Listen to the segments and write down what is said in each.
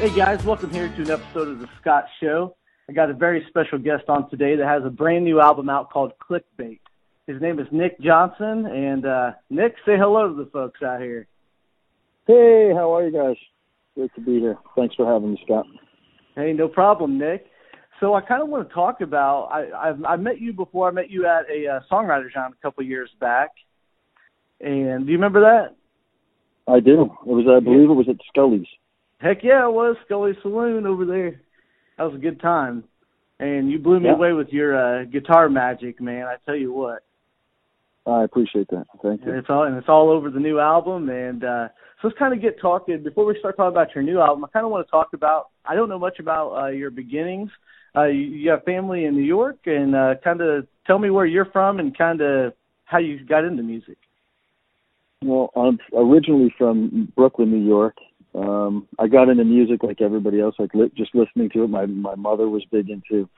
Hey guys, welcome here to an episode of The Scott Show. I got a very special guest on today that has a brand new album out called Clickbait. His name is Nick Johnson, and Nick, say hello to the folks out here. Hey, how are you guys? Great to be here. Thanks for having me, Scott. Hey, no problem, Nick. So I kind of want to talk about, I met you before. I met you at a Songwriters Jam a couple years back. And do you remember that? I do. I believe it was at Scully's. Heck yeah, it was Scully Saloon over there. That was a good time. And you blew me away with your guitar magic, man. I tell you what. I appreciate that. Thank you. And it's all over the new album. And so let's kind of get talking. Before we start talking about your new album, I kind of want to talk about, I don't know much about your beginnings. You have family in New York, and kind of tell me where you're from and kind of how you got into music. Well, I'm originally from Brooklyn, New York. I got into music like everybody else, just listening to it. My mother was big into,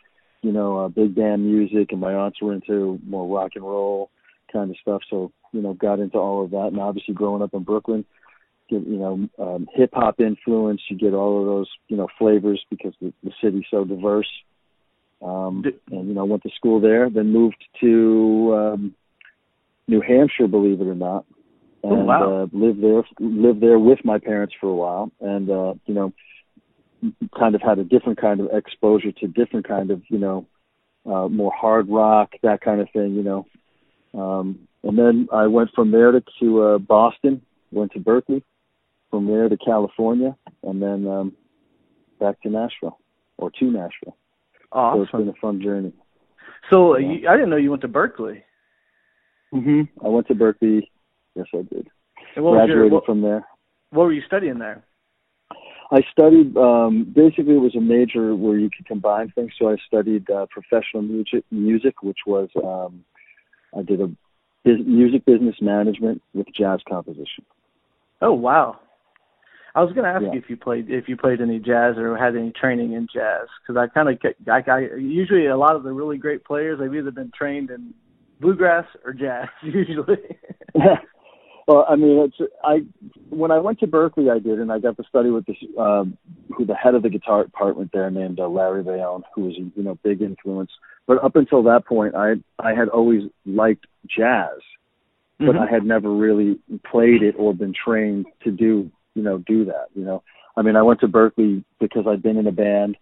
big band music, and my aunts were into more rock and roll kind of stuff. So, got into all of that. And obviously growing up in Brooklyn, hip hop influence, you get all of those, flavors because the city's so diverse. And, went to school there, then moved to New Hampshire, believe it or not. And lived there with my parents for a while, and kind of had a different kind of exposure to different kind of more hard rock, that kind of thing, and then I went from there to Boston, went to Berkeley, from there to California, and then back to Nashville. Awesome. So it's been a fun journey. So I didn't know you went to Berkeley. I went to Berkeley. Yes, I did. And Graduated from there. What were you studying there? I studied, basically it was a major where you could combine things. So I studied professional music, which was, I did a music business management with jazz composition. Oh, wow. I was going to ask you if you played any jazz or had any training in jazz, because I usually a lot of the really great players, they've either been trained in bluegrass or jazz, usually. Well, I mean, when I went to Berkeley, I did, and I got to study with this, who the head of the guitar department there named Larry Bayonne, who was a big influence. But up until that point, I had always liked jazz, but I had never really played it or been trained to do that. I mean, I went to Berkeley because I'd been in a band,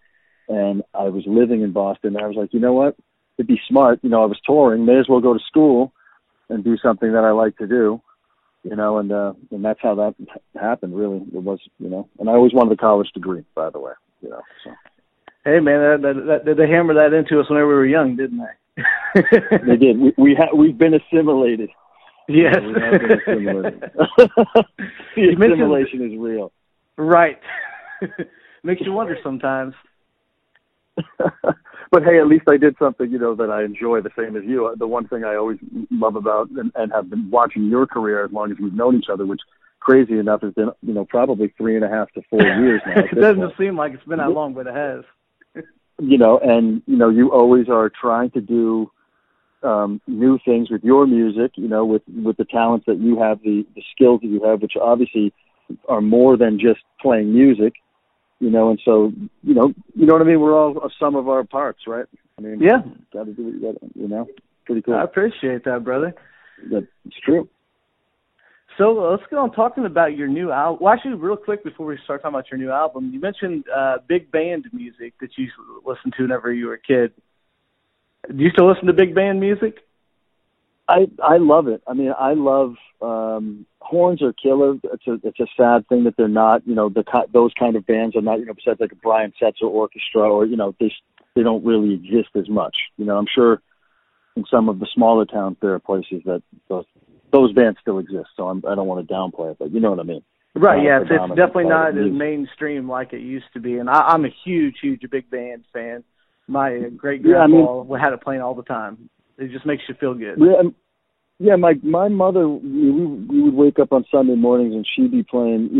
and I was living in Boston. And I was like, you know what? It'd be smart. I was touring. May as well go to school and do something that I like to do. And that's how that happened, really. It was, and I always wanted a college degree, by the way, so. Hey, man, they hammered that into us whenever we were young, didn't they? They did. We've been assimilated. Yes. We have been assimilated. The assimilation is real. Right. Makes you wonder sometimes. But hey, at least I did something, that I enjoy the same as you. The one thing I always love about and have been watching your career as long as we've known each other, which crazy enough has been, probably 3.5 to 4 years now. It doesn't seem like it's been that long, but it has. You always are trying to do new things with your music, with the talents that you have, the skills that you have, which obviously are more than just playing music. And so, you know what I mean? We're all a sum of our parts, right? I mean, yeah. Got to do what you got to, pretty cool. I appreciate that, brother. That's true. So let's get on talking about your new album. Well, actually, real quick before we start talking about your new album, you mentioned big band music that you listened to whenever you were a kid. Do you still listen to big band music? I love it. I mean, I love horns are killer. It's a sad thing that they're not. Those kind of bands are not. Besides like a Brian Setzer orchestra, or they don't really exist as much. I'm sure in some of the smaller towns there are places that those bands still exist. So I don't want to downplay it, but you know what I mean. Right. Yeah. It's definitely not as mainstream like it used to be. And I'm a huge big band fan. My great grandpa had it playing all the time. It just makes you feel good. Yeah, my mother, we would wake up on Sunday mornings and she'd be playing,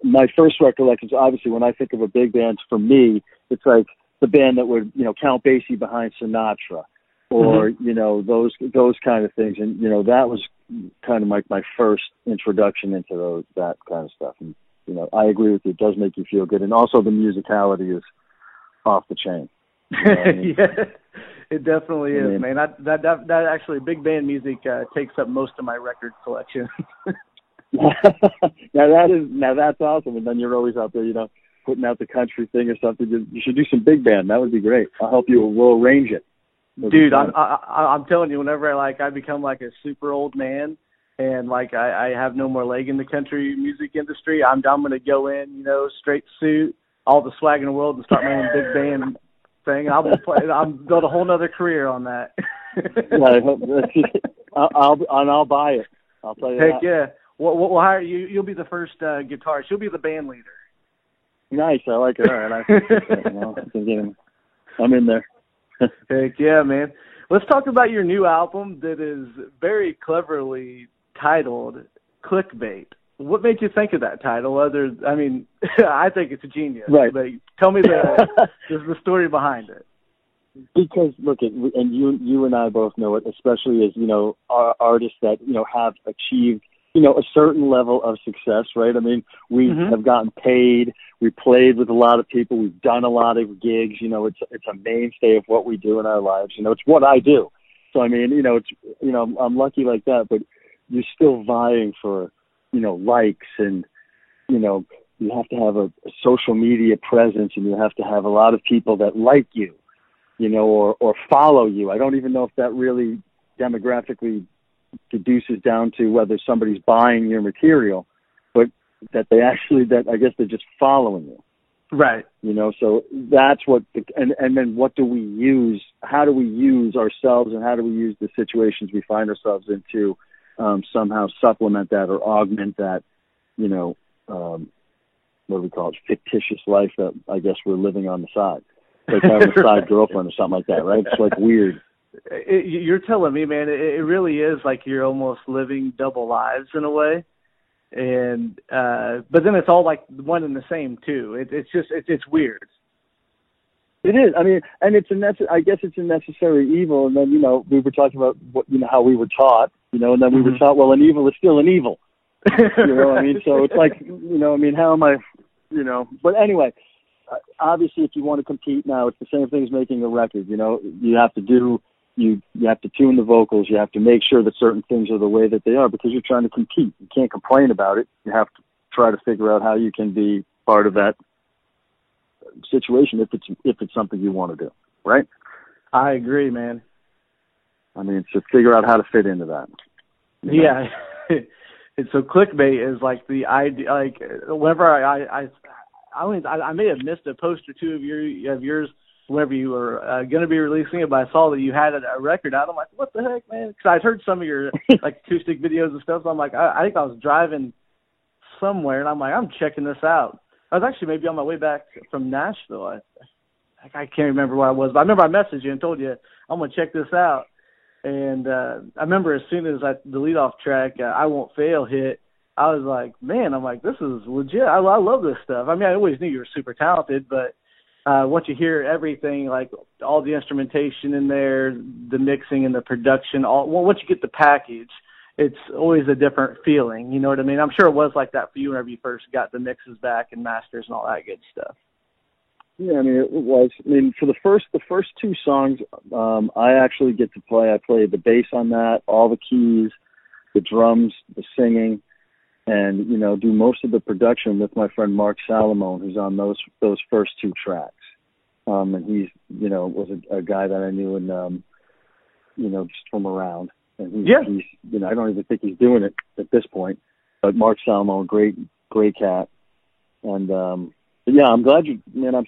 my first recollections, obviously, when I think of a big band, for me, it's like the band that would, Count Basie behind Sinatra, or, those kind of things. And, that was kind of my first introduction into that kind of stuff. And you know, I agree with you. It does make you feel good, and also the musicality is off the chain. You know what I mean? Yeah, it definitely is, man. That actually, big band music takes up most of my record collection. Now that's awesome. And then you're always out there, you know, putting out the country thing or something. You should do some big band. That would be great. I'll help you. We'll arrange it. Dude, I'm telling you, whenever I become like a super old man and like I have no more leg in the country music industry, I'm gonna go in, you know, straight suit, all the swag in the world, and start my own big band thing. I'll build a whole nother career on that. I'll buy it. I'll tell you. Heck yeah. We'll hire you. You'll be the first guitarist. You'll be the band leader. Nice. I like it. All right. I'm in there. Heck yeah, man. Let's talk about your new album that is very cleverly titled Clickbait. What made you think of that title? I think it's a genius. Right. But tell me the story behind it. Because look, and you and I both know it, especially as, you know, artists that, you know, have achieved, you know, a certain level of success, right? I mean, we have gotten paid. We played with a lot of people. We've done a lot of gigs. You know, it's a mainstay of what we do in our lives. You know, it's what I do. So, I mean, you know, I'm lucky like that, but you're still vying for, you know, likes, and, you know, you have to have a social media presence, and you have to have a lot of people that like you, you know, or follow you. I don't even know if that really demographically deduces down to whether somebody's buying your material, but that I guess they're just following you. Right. You know, so that's what, and then what do we use? How do we use ourselves, and how do we use the situations we find ourselves in to somehow supplement that or augment that, you know, what do we call it? Fictitious life that I guess we're living on the side. Like having a side girlfriend or something like that, right? It's like weird. You're telling me, man, it really is like you're almost living double lives in a way. And but then it's all like one and the same too. It's weird. It is. I mean, and I guess it's a necessary evil. And then, you know, we were talking about how we were taught, you know, and then we were taught, well, an evil is still an evil. You know what I mean? So it's like, you know, I mean, how am I, you know? But anyway, obviously, if you want to compete now, it's the same thing as making a record. You know, you have to tune the vocals. You have to make sure that certain things are the way that they are, because you're trying to compete. You can't complain about it. You have to try to figure out how you can be part of that situation if it's something you want to do, right? I agree, man. I mean, so figure out how to fit into that. Yeah. And so Clickbait is like the idea. Like whenever I may have missed a post or two of yours whenever you were going to be releasing it, but I saw that you had a record out. I'm like, what the heck, man? Because I'd heard some of your like acoustic videos and stuff. So I'm like, I think I was driving somewhere, and I'm like, I'm checking this out. I was actually maybe on my way back from Nashville. I can't remember where I was, but I remember I messaged you and told you I'm going to check this out. And I remember as soon as the leadoff track, I Won't Fail hit, I was like, man, this is legit. I love this stuff. I mean, I always knew you were super talented, but once you hear everything, like all the instrumentation in there, the mixing and the production, once you get the package, it's always a different feeling. You know what I mean? I'm sure it was like that for you whenever you first got the mixes back and masters and all that good stuff. Yeah, I mean, it was. I mean, for the first two songs, I actually get to play. I play the bass on that, all the keys, the drums, the singing, and, you know, do most of the production with my friend Mark Salamone, who's on those first two tracks. And he's, you know, was a guy that I knew and, you know, just from around. And he's, you know, I don't even think he's doing it at this point. But Mark Salamone, great cat. And, yeah, I'm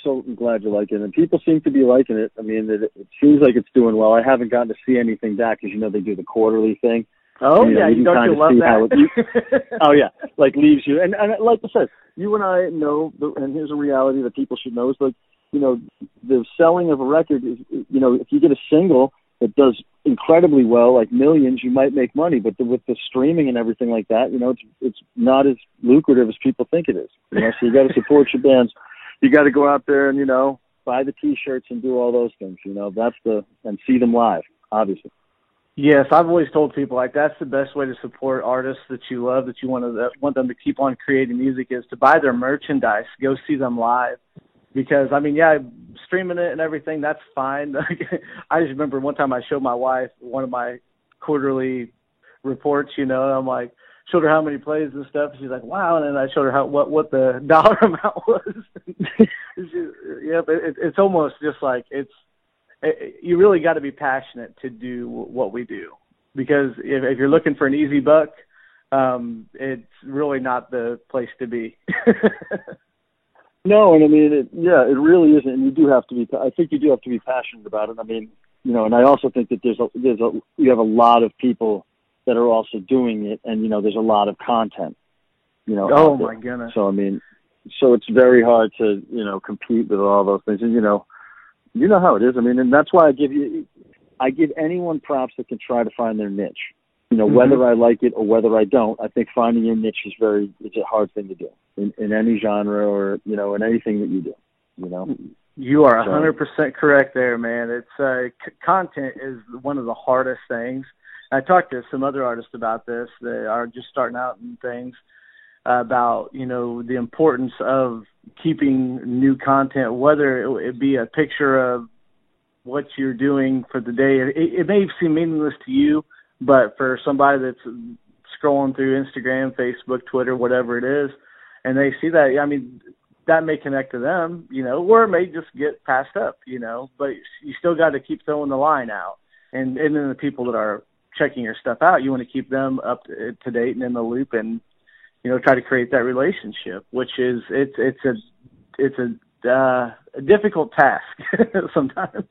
so glad you like it. And people seem to be liking it. I mean, it seems like it's doing well. I haven't gotten to see anything back because, you know, they do the quarterly thing. Oh, and, yeah, you don't love that? Oh, yeah, like leaves you. And like I said, you and I know, and here's a reality that people should know, is like, you know, the selling of a record is, you know, if you get a single that does incredibly well, like millions, you might make money. But with the streaming and everything like that, you know, it's not as lucrative as people think it is. You know, so you got to support your bands. You got to go out there and, you know, buy the T-shirts and do all those things. You know, and see them live, obviously. Yes, I've always told people like that's the best way to support artists that you love, that you want them to keep on creating music, is to buy their merchandise, go see them live. Because I mean, yeah, streaming it and everything, that's fine. I just remember one time I showed my wife one of my quarterly reports, and I'm like, showed her how many plays and stuff. And she's like, wow. And then I showed her what the dollar amount was. It's almost just like you really got to be passionate to do what we do, because if you're looking for an easy buck, it's really not the place to be. No, and I mean, it really isn't. And I think you do have to be passionate about it. I mean, and I also think that you have a lot of people that are also doing it, and there's a lot of content. Oh my goodness. So I mean, so it's very hard to compete with all those things, and you know how it is. I mean, and that's why I give anyone props that can try to find their niche. Whether I like it or whether I don't, I think finding your niche is it's a hard thing to do in any genre or in anything that you do. You are 100% correct there, man. It's content is one of the hardest things. I talked to some other artists about this that are just starting out and things about, the importance of keeping new content, whether it be a picture of what you're doing for the day. It may seem meaningless to you, but for somebody that's scrolling through Instagram, Facebook, Twitter, whatever it is, and they see that, I mean, that may connect to them, or it may just get passed up, but you still got to keep throwing the line out. And then the people that are checking your stuff out, you want to keep them up to date and in the loop, and try to create that relationship, which is it's a difficult task sometimes.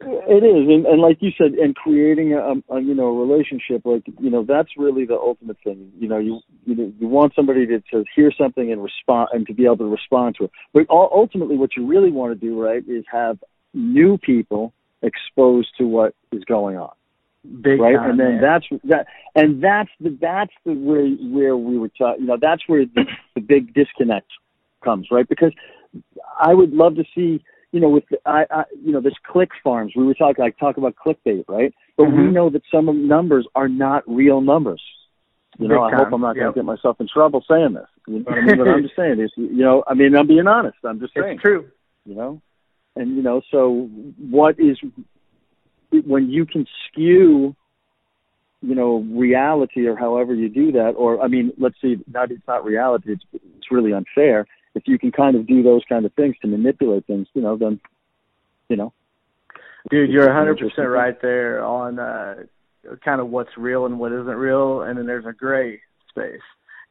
It is, and like you said, and creating a relationship, that's really the ultimate thing. You want somebody to hear something and respond, and to be able to respond to it. But ultimately, what you really want to do, right, is have new people exposed to what is going on. Big right, time, and then man. that's where we were talking. That's where the big disconnect comes, right? Because I would love to see. There's click farms. We were talk about clickbait, right? But we know that some of the numbers are not real numbers. I hope I'm not going to get myself in trouble saying this. You know what I mean? But I'm just saying this. I'm being honest. I'm just saying. It's true. And so what is when you can skew, reality, or however you do that, or I mean, let's see, it's not reality. It's really unfair. If you can kind of do those kind of things to manipulate things, then, Dude, you're 100% right there on kind of what's real and what isn't real, and then there's a gray space.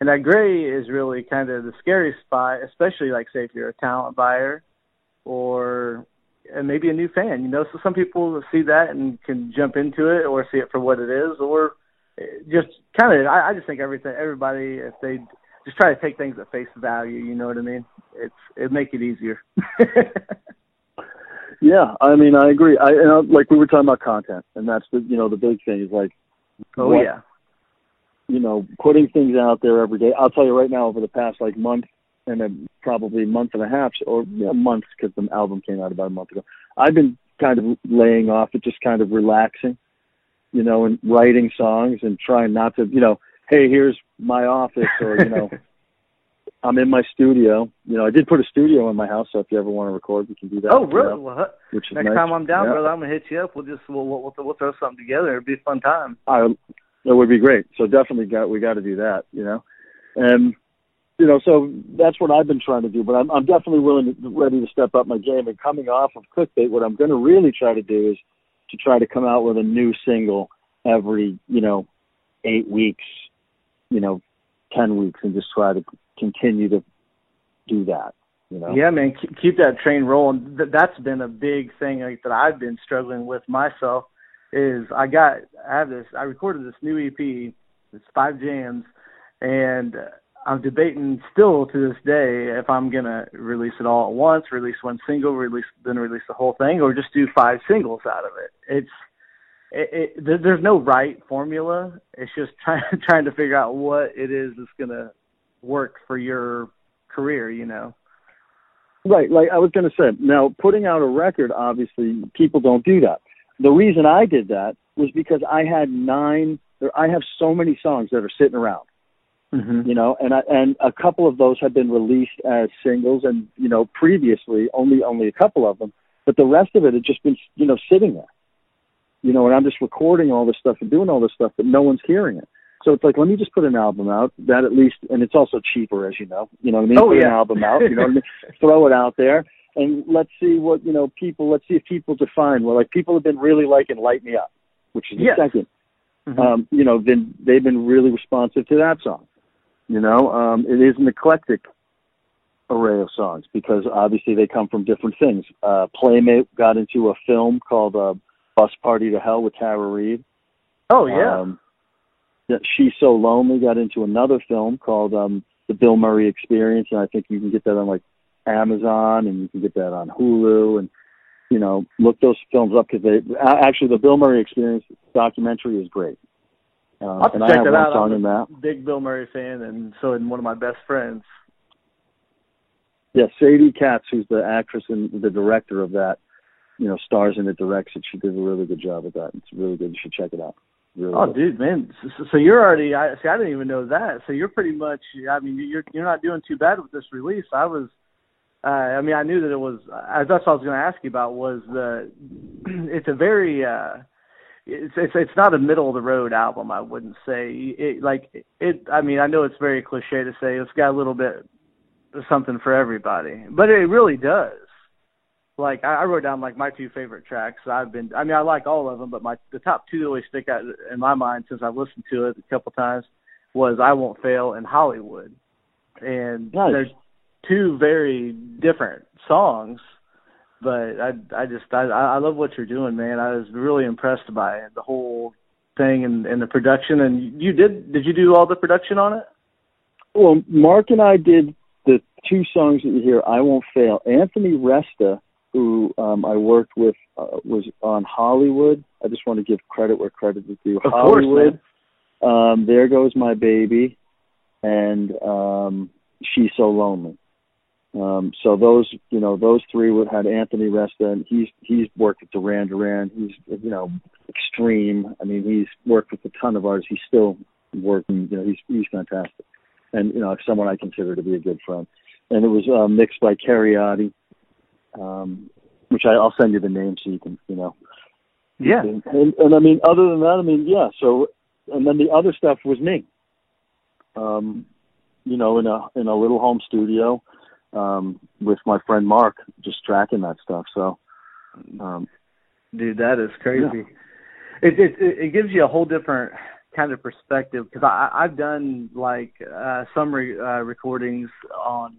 And that gray is really kind of the scary spot, especially, like, say, if you're a talent buyer or maybe a new fan. So some people see that and can jump into it or see it for what it is, or just kind of, I just think everybody, if they just try to take things at face value, you know what I mean? It'd make it easier. Yeah, I mean, I agree. Like we were talking about content, and that's the big thing is like, putting things out there every day. I'll tell you right now, over the past month and then probably month and a half, or months, because the album came out about a month ago, I've been kind of laying off it, just kind of relaxing, and writing songs and trying not to, hey, here's my office, or, I'm in my studio. I did put a studio in my house, so if you ever want to record, we can do that. Oh, really? Well, which is next nice. time I'm down, brother, I'm going to hit you up. We'll throw something together. It'd be a fun time. It would be great. So definitely we got to do that, And, so that's what I've been trying to do. But I'm definitely ready to step up my game. And coming off of Clickbait, what I'm going to really try to do is to try to come out with a new single every, 8 weeks, 10 weeks, and just try to continue to do that. Yeah, man, keep that train rolling. That's been a big thing that I've been struggling with myself. Is I recorded this new EP. It's 5 jams, and I'm debating still to this day if I'm gonna release it all at once, release one single, release the whole thing, or just do 5 singles out of it. There's no right formula. It's just trying to figure out what it is that's gonna work for your career, Right, like I was going to say, now putting out a record, obviously people don't do that. The reason I did that was because I have so many songs that are sitting around, you know, and a couple of those have been released as singles, and, you know, previously only a couple of them, but the rest of it had just been, you know, sitting there, you know, and I'm just recording all this stuff and doing all this stuff, but no one's hearing it. So it's like, let me just put an album out that at least, and it's also cheaper, as you know what I mean? Oh, put yeah. an album out, you know what I mean? Throw it out there, and let's see what, you know, let's see if people define, well, like, people have been really liking Light Me Up, which is the second. You know, then they've been really responsive to that song. You know, it is an eclectic array of songs because obviously they come from different things. Playmate got into a film called Bus Party to Hell with Tara Reid. Oh, yeah. She's So Lonely got into another film called The Bill Murray Experience, and I think you can get that on, like, Amazon, and you can get that on Hulu, and, you know, look those films up because actually the Bill Murray Experience documentary is great. I'll have to and check I have that one out. song I'm in that. a big Bill Murray fan, and one of my best friends. Yeah, Sadie Katz, who's the actress and the director of that, you know, stars in it, directs it. She did a really good job with that. It's really good. You should check it out. Really good. Dude, man. So you're already. I didn't even know that. So you're pretty much. I mean, you're not doing too bad with this release. I was. I mean, I knew that it was. That's what I was going to ask you about. Was the? It's a very. It's not a middle of the road album. I wouldn't say I mean, I know it's very cliche to say it's got a little bit of something for everybody, but it really does. Like I wrote down like my two favorite tracks. I like all of them, but the top two that always stick out in my mind since I've listened to it a couple times was I Won't Fail and Hollywood, and they're two very different songs. But I love what you're doing, man. I was really impressed by it, the whole thing and the production. And did you do all the production on it? Well, Mark and I did the two songs that you hear, I Won't Fail. Anthony Resta, who I worked with, was on Hollywood. I just want to give credit where credit is due. Of Hollywood, course, man. There Goes My Baby, and She's So Lonely. So those three had Anthony Resta, and he's worked with Duran Duran. He's, you know, extreme. I mean, he's worked with a ton of artists. He's still working. You know, he's fantastic, and, you know, someone I consider to be a good friend. And it was mixed by Cariotti, which I'll send you the name so you can, you know. Yeah. And I mean, other than that, I mean, yeah. So, and then the other stuff was me. You know, in a little home studio. With my friend Mark, just tracking that stuff. So, dude, that is crazy. Yeah. It gives you a whole different kind of perspective because I've done like some recordings on.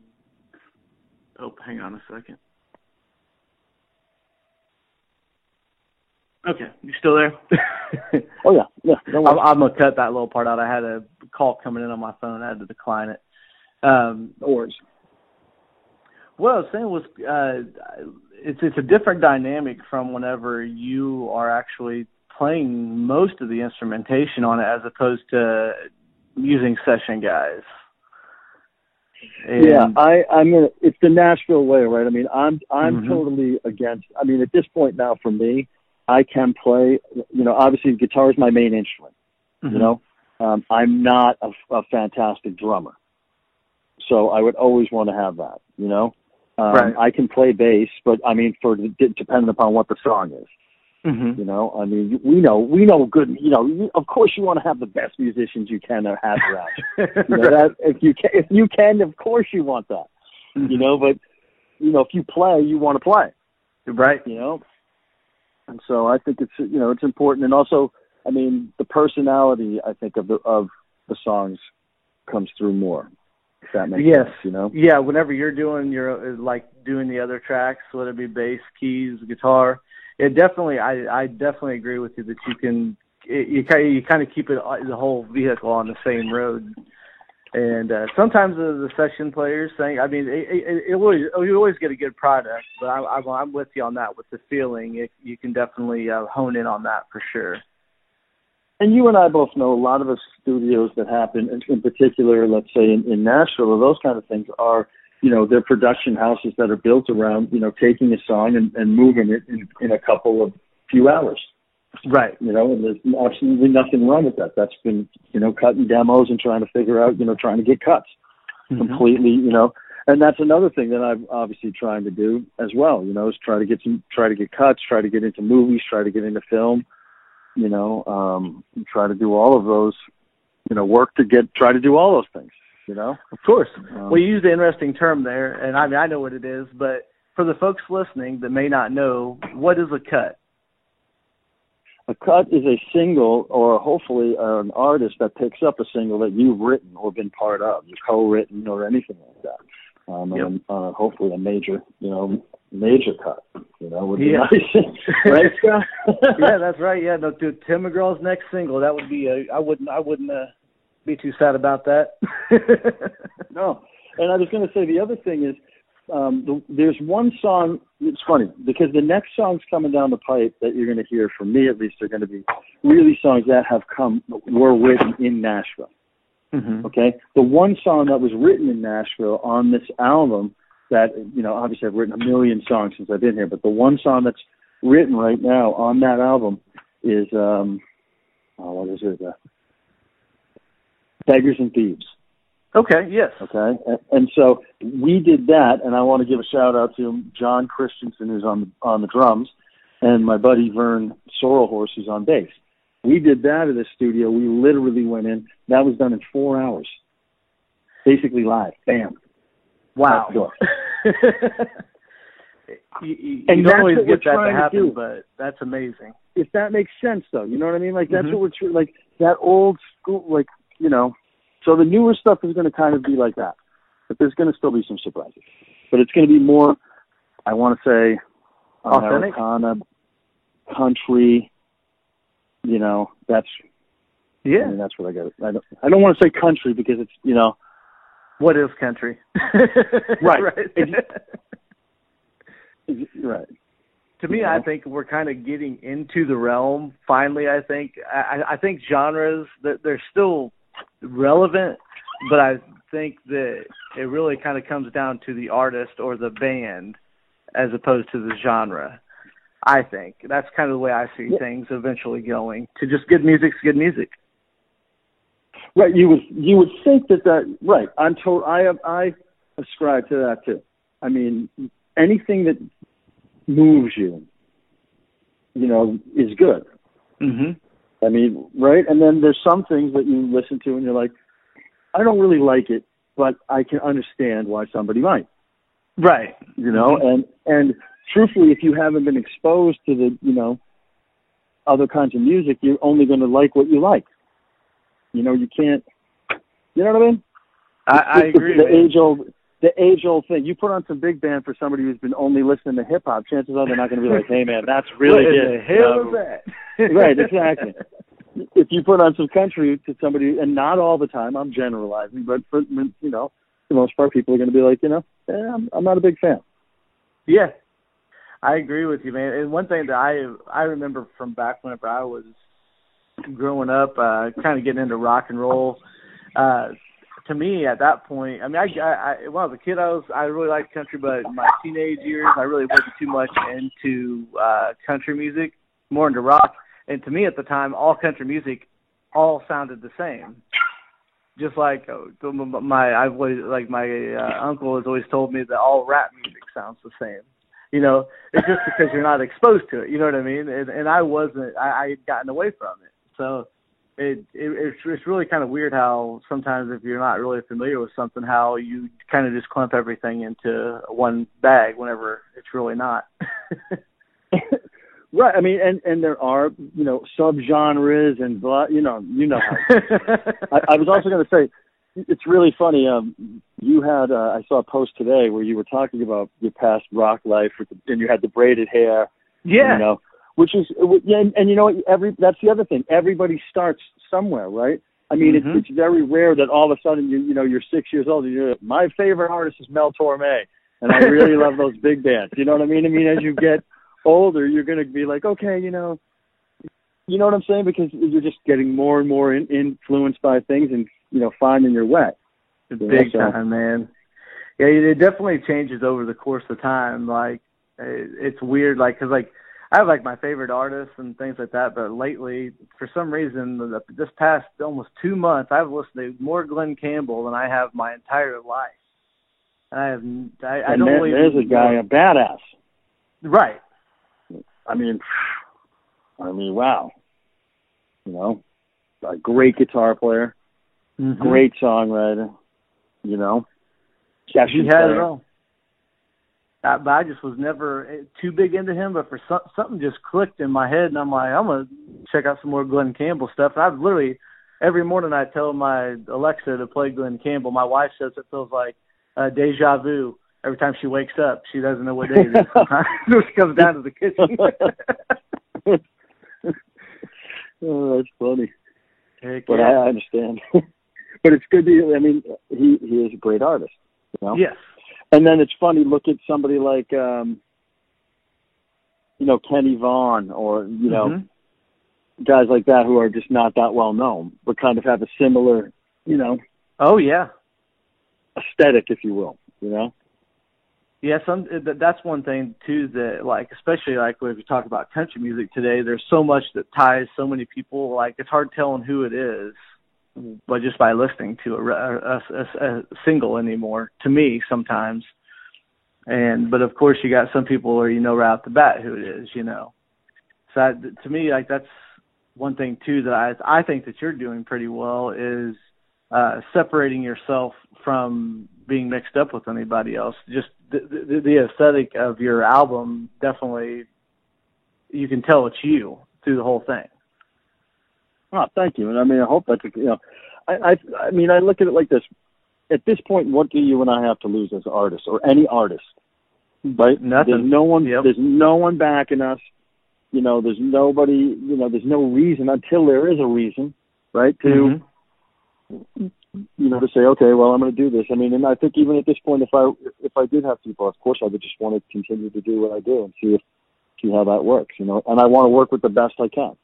Oh, hang on a second. Okay, you still there? Oh yeah. I'm gonna cut that little part out. I had a call coming in on my phone. I had to decline it. No worries. What I was saying was it's a different dynamic from whenever you are actually playing most of the instrumentation on it as opposed to using session guys. And it's the Nashville way, right? I mean, I'm totally against. I mean, at this point now, for me, I can play. You know, obviously, guitar is my main instrument. You know, I'm not a fantastic drummer, so I would always want to have that. You know. Right. I can play bass, but I mean, depending upon what the song is, you know, I mean, we know good, you know, of course you want to have the best musicians you can have around. You know, that if you can, of course you want that, you know, but, you know, if you play, you want to play. Right. You know, and so I think it's, you know, it's important. And also, I mean, the personality, I think, of the songs comes through more. If that makes sense, you know? Yeah, whenever you're doing the other tracks, whether it be bass, keys, guitar, it definitely, I definitely agree with you that you kind of keep the whole vehicle on the same road. And sometimes the session players think, I mean, you always get a good product, but I'm with you on that. With the feeling, you can definitely hone in on that for sure. And you and I both know a lot of the studios that happen, in particular, let's say in Nashville, or those kind of things are, you know, they're production houses that are built around, you know, taking a song and moving it in a few hours. Right. You know, and there's absolutely nothing wrong with that. That's been, you know, cutting demos and trying to figure out, you know, trying to get cuts completely, you know. And that's another thing that I'm obviously trying to do as well, you know, is try to get cuts, try to get into movies, try to get into film, you know, try to do all of those, you know, try to do all those things, you know. Of course. Well, you used an interesting term there, and I mean, I know what it is, but for the folks listening that may not know, what is a cut? A cut is a single, or hopefully an artist that picks up a single that you've written or been part of, you've co-written or anything like that. And hopefully a major cut, you know, would be nice. Right, Scott? Yeah, that's right. Yeah, no, dude, Tim McGraw's next single, that would be I wouldn't be too sad about that. No. And I was going to say, the other thing is, there's one song. It's funny because the next songs coming down the pipe that you're going to hear from me, at least, are going to be really songs that were written in Nashville. Mm-hmm. Okay, the one song that was written in Nashville on this album, that, you know, obviously I've written a million songs since I've been here, but the one song that's written right now on that album is what is it? Beggars and Thieves. Okay, yes. Okay, and so we did that, and I want to give a shout out to John Christensen, who's on the drums, and my buddy Vern Sorrelhorse, who's on bass. We did that at the studio. We literally went in. That was done in 4 hours, basically live. Bam. Wow. you don't always get that to happen, but that's amazing. If that makes sense, though, you know what I mean? Like, that's what we're like, that old school, like, you know. So the newer stuff is going to kind of be like that, but there's going to still be some surprises. But it's going to be more, I want to say, Americana, country. You know, that's I mean, that's what I got. I don't want to say country because it's, you know, what is country? Right. Right. To me, I think we're kind of getting into the realm. Finally, I think genres that they're still relevant, but I think that it really kind of comes down to the artist or the band as opposed to the genre. I think that's kind of the way I see things eventually going, to just good music's good music. Right. You would think that right. I ascribe to that too. I mean, anything that moves you, you know, is good. Mm-hmm. I mean, right? And then there's some things that you listen to and you're like, I don't really like it, but I can understand why somebody might. Right. You know, and truthfully, if you haven't been exposed to the, you know, other kinds of music, you're only going to like what you like. You know, you can't, you know what I mean? I agree. The age-old thing. You put on some big band for somebody who's been only listening to hip-hop, chances are they're not going to be like, hey, man, that's really good. What the hell is that? Right, exactly. If you put on some country to somebody, and not all the time, I'm generalizing, but for, you know, for the most part, people are going to be like, you know, I'm not a big fan. Yeah, I agree with you, man. And one thing that I remember from back whenever I was growing up, kind of getting into rock and roll, to me at that point, I mean, I when I was a kid, I really liked country, but in my teenage years, I really wasn't too much into country music, more into rock. And to me at the time, all country music all sounded the same. Just like my uncle has always told me that all rap music sounds the same. You know, it's just because you're not exposed to it. You know what I mean? And I wasn't. I had gotten away from it. So it's really kind of weird how sometimes if you're not really familiar with something, how you kind of just clump everything into one bag whenever it's really not. Right. I mean, and there are, you know, subgenres and blah, you know how. I was also going to say, it's really funny. You had I saw a post today where you were talking about your past rock life, and you had the braided hair. Yeah. You know, which is, and you know what? That's the other thing. Everybody starts somewhere, right? I mean, it's very rare that all of a sudden you're 6 years old and you're, my favorite artist is Mel Torme, and I really love those big bands. You know what I mean? I mean, as you get older, you're going to be like, okay, you know what I'm saying? Because you're just getting more and more influenced by things and, you know, finding your way. Big time, man. Yeah, it definitely changes over the course of time. Like, it's weird, like, because, like, I have like my favorite artists and things like that, but lately, for some reason, this past almost 2 months, I've listened to more Glenn Campbell than I have my entire life. And I don't believe there's a guy, a badass. Right. I mean, wow. You know, a great guitar player, great songwriter. You know, he had it all. But I just was never too big into him. But for something just clicked in my head, and I'm like, I'm gonna check out some more Glenn Campbell stuff. And I've literally every morning I tell my Alexa to play Glenn Campbell. My wife says it feels like deja vu. Every time she wakes up, she doesn't know what day it is. Sometimes she comes down to the kitchen. Oh, that's funny. Heck but yeah. I understand. But it's good to. I mean, he is a great artist. You know? Yes. And then it's funny, look at somebody like, you know, Kenny Vaughan or, you know, guys like that who are just not that well known, but kind of have a similar, you know. Oh, yeah. Aesthetic, if you will, you know. Yeah, that's one thing, too, that, like, especially, like, when we talk about country music today, there's so much that ties so many people. Like, it's hard telling who it is, but just by listening to a single anymore, to me, sometimes. But, of course, you got some people where you know right off the bat who it is, you know. So, to me, like, that's one thing, too, that I think that you're doing pretty well is separating yourself from being mixed up with anybody else. Just the aesthetic of your album, definitely, you can tell it's you through the whole thing. Oh, thank you. And I mean, I hope that's, you know, I mean, I look at it like this. At this point, what do you and I have to lose as artists or any artist? Right? Nothing. There's no one. Yep. There's no one backing us. You know, there's nobody. You know, there's no reason until there is a reason, right? To you know, to say, okay, well, I'm going to do this. I mean, and I think even at this point, if I did have people, of course, I would just want to continue to do what I do and see how that works. You know, and I want to work with the best I can.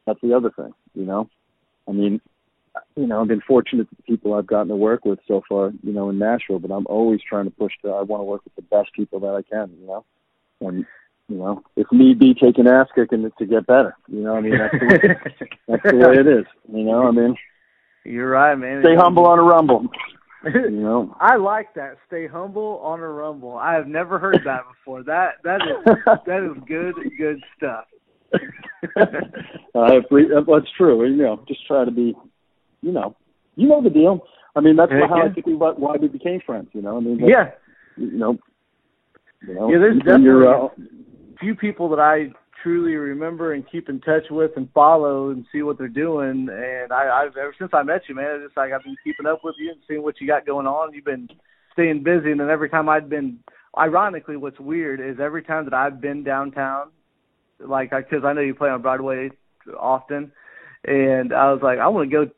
That's the other thing. You know, I mean, you know, I've been fortunate with the people I've gotten to work with so far, you know, in Nashville, but I'm always trying to push I want to work with the best people that I can, you know, and, you know, if need be, take an ass kicking to get better, you know, I mean, that's the way it is, you know, I mean. You're right, man. Stay humble on a rumble, you know. I like that. Stay humble on a rumble. I have never heard that before. That is good stuff. That's true. You know, just try to be, you know the deal. I mean, that's how I think why we became friends. You know, I mean, yeah. You know. Yeah, there's definitely few people that I truly remember and keep in touch with and follow and see what they're doing. And I've ever since I met you, man, it's just like I've been keeping up with you and seeing what you got going on. You've been staying busy, and then every time ironically, what's weird is every time that I've been downtown, like, because I know you play on Broadway often, and I was like, I want to go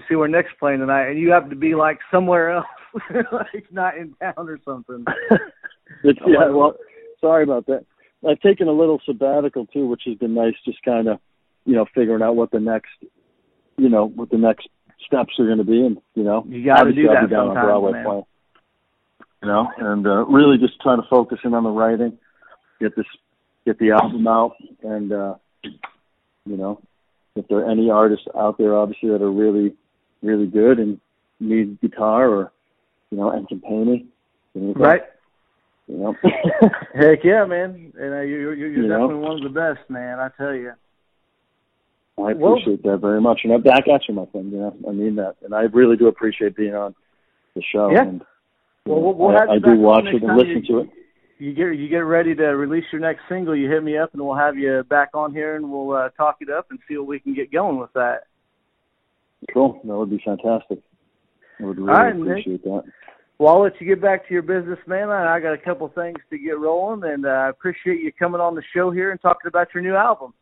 see where Nick's playing tonight, and you happen to be like somewhere else, like not in town or something. Yeah, well, sorry about that. I've taken a little sabbatical too, which has been nice. Just kind of, you know, figuring out what the next steps are going to be, and you know, you got to do that down sometimes, on Broadway man. playing, you know, and really just trying to focus in on the writing, get the album out, and you know, if there are any artists out there, obviously, that are really, really good and need guitar or, you know, and can pay me, right? You know, heck yeah, man! And you're definitely one of the best, man. I tell you. I appreciate that very much, and I'm back at you, my friend. You know, I mean that, and I really do appreciate being on the show. Yeah. And, we'll have you I back do watch on it and next time listen to it. You get ready to release your next single, you hit me up, and we'll have you back on here, and we'll talk it up and see what we can get going with that. Cool. That would be fantastic. I would really appreciate that. Well, I'll let you get back to your business, man. I got a couple things to get rolling, and I appreciate you coming on the show here and talking about your new album.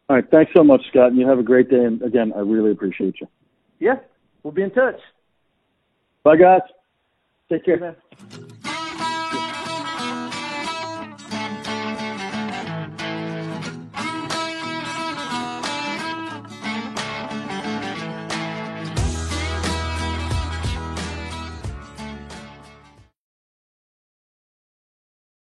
All right. Thanks so much, Scott, and you have a great day. And, again, I really appreciate you. Yeah. We'll be in touch. Bye, guys. Take care. See you, man.